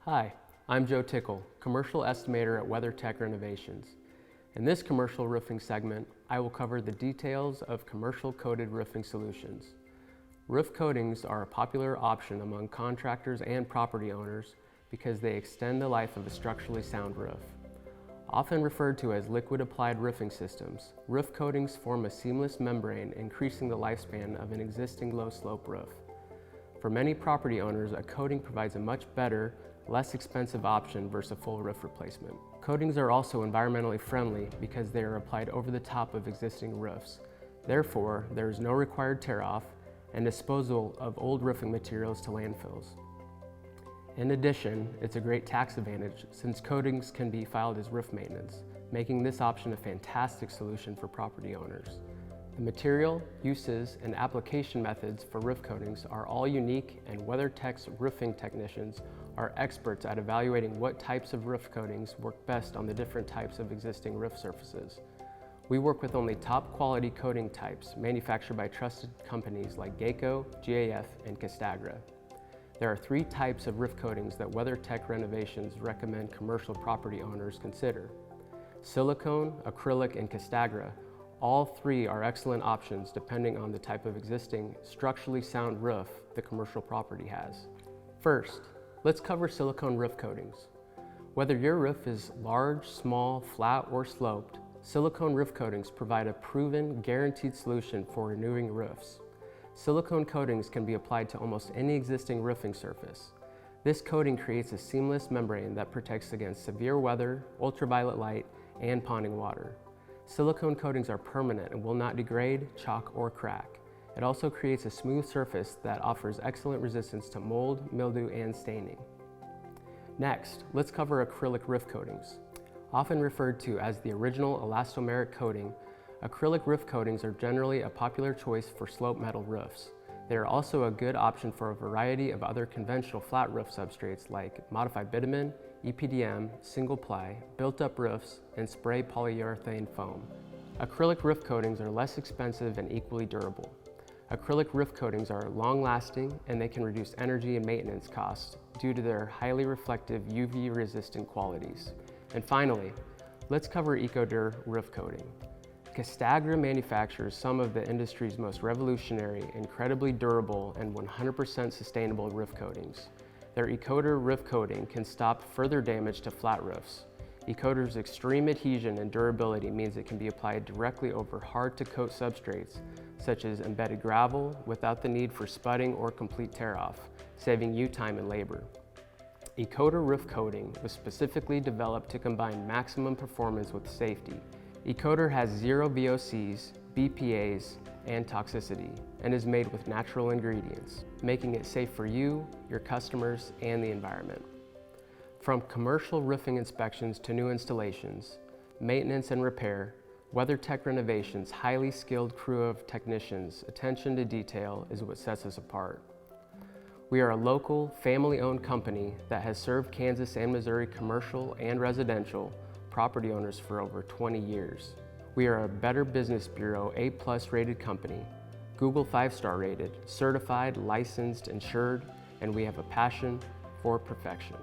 Hi, I'm Joe Tickle, Commercial Estimator at Weather Tech Renovations. In this commercial roofing segment, I will cover the details of commercial coated roofing solutions. Roof coatings are a popular option among contractors and property owners because they extend the life of a structurally sound roof. Often referred to as liquid applied roofing systems, roof coatings form a seamless membrane, increasing the lifespan of an existing low slope roof. For many property owners, a coating provides a much better, less expensive option versus a full roof replacement. Coatings are also environmentally friendly because they are applied over the top of existing roofs. Therefore, there is no required tear-off and disposal of old roofing materials to landfills. In addition, it's a great tax advantage since coatings can be filed as roof maintenance, making this option a fantastic solution for property owners. The material, uses, and application methods for roof coatings are all unique, and WeatherTech's roofing technicians are experts at evaluating what types of roof coatings work best on the different types of existing roof surfaces. We work with only top quality coating types manufactured by trusted companies like Geico, GAF, and Castagra. There are 3 types of roof coatings that WeatherTech Renovations recommend commercial property owners consider: silicone, acrylic, and Castagra. All 3 are excellent options depending on the type of existing structurally sound roof the commercial property has. First, let's cover silicone roof coatings. Whether your roof is large, small, flat, or sloped, silicone roof coatings provide a proven, guaranteed solution for renewing roofs. Silicone coatings can be applied to almost any existing roofing surface. This coating creates a seamless membrane that protects against severe weather, ultraviolet light, and ponding water. Silicone coatings are permanent and will not degrade, chalk, or crack. It also creates a smooth surface that offers excellent resistance to mold, mildew, and staining. Next, let's cover acrylic roof coatings. Often referred to as the original elastomeric coating, acrylic roof coatings are generally a popular choice for slope metal roofs. They are also a good option for a variety of other conventional flat roof substrates like modified bitumen, EPDM, single ply, built-up roofs, and spray polyurethane foam. Acrylic roof coatings are less expensive and equally durable. Acrylic roof coatings are long-lasting, and they can reduce energy and maintenance costs due to their highly reflective UV-resistant qualities. And finally, let's cover EcoDur roof coating. Castagra manufactures some of the industry's most revolutionary, incredibly durable, and 100% sustainable roof coatings. Their EcoDur roof coating can stop further damage to flat roofs. EcoDur's extreme adhesion and durability means it can be applied directly over hard-to-coat substrates, such as embedded gravel, without the need for spudding or complete tear-off, saving you time and labor. EcoDur roof coating was specifically developed to combine maximum performance with safety. EcoDur has 0 VOCs, BPAs, and toxicity, and is made with natural ingredients, making it safe for you, your customers, and the environment. From commercial roofing inspections to new installations, maintenance and repair, WeatherTech Renovations' highly skilled crew of technicians' attention to detail is what sets us apart. We are a local, family-owned company that has served Kansas and Missouri commercial and residential property owners for over 20 years. We are a Better Business Bureau A+ rated company, Google 5-star rated, certified, licensed, insured, and we have a passion for perfection.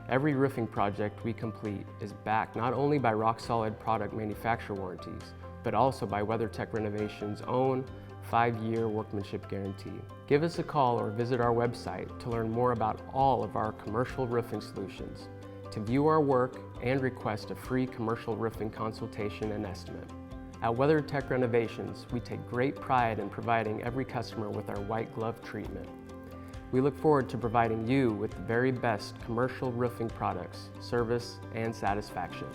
Every roofing project we complete is backed not only by rock-solid product manufacturer warranties, but also by WeatherTech Renovations' own 5-year workmanship guarantee. Give us a call or visit our website to learn more about all of our commercial roofing solutions, to view our work, and request a free commercial roofing consultation and estimate. At WeatherTech Renovations, we take great pride in providing every customer with our white glove treatment. We look forward to providing you with the very best commercial roofing products, service, and satisfaction.